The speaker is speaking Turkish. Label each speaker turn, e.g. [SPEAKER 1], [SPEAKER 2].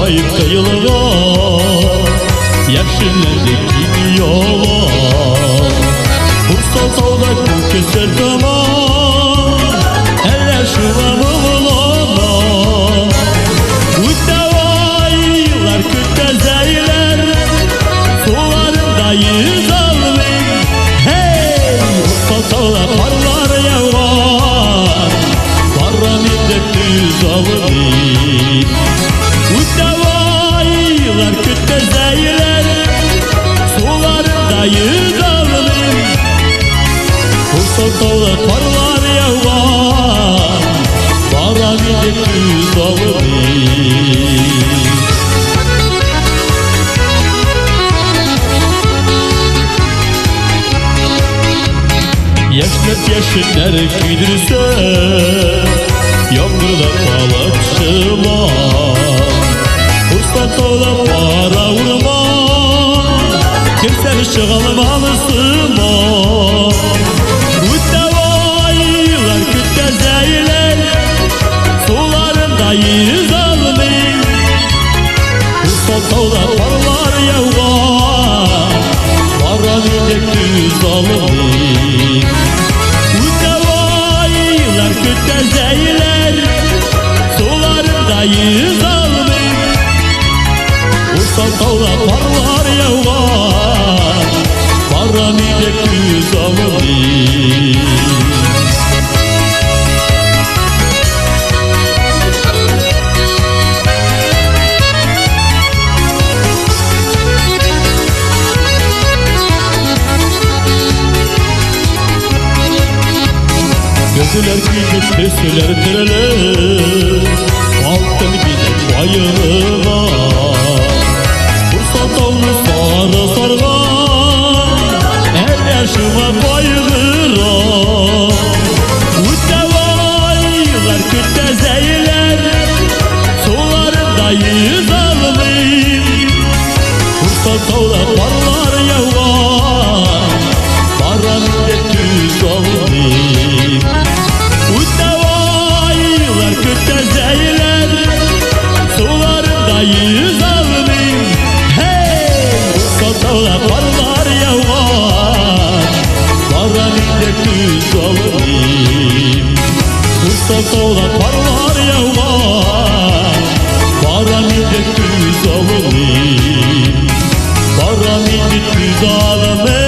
[SPEAKER 1] Hayır kıyılgan Yakşınlardı gidiyorlar Bursa sağda keser zaman Eller şıvamı bulana Müttevaylar küttezeyler Sularındayız almayın Hey! Bursa sağda parlar yavar Barra millet düz almayın Müttevaylar küttezeyler Sularındayız almayın Bursa sağda parlar yavar Barra millet düz almayın Yaşlar yaşlar güdürse Yağmurda kalıpçılar Bursa tola para vurma Kimsen çıkalım alısıma Müttevaylar küttezeyler Sularındayız almayın Bursa tola parlar yağvar Barra millet düz almayın Müttevaylar küttezeyler Sularındayız almayın Bursa tola parlar yağvar Barra millet düz almayın Gözler gidip kesseler direler Altın gidip bayılığa Bursa dağını sarı sargan El yaşıma bayılığa Müttevaylar küttezeyler Sularındayız almayın Bursa dağda parlar yavar Barra millet düz almayın Müttevaylar küttezeyler Sularındayız almayın Hey! Bursa dağda parlar yavar Barra millet düz almayın Bursa dağda parlar yavar Barra millet düz almayın Barra millet düz almayın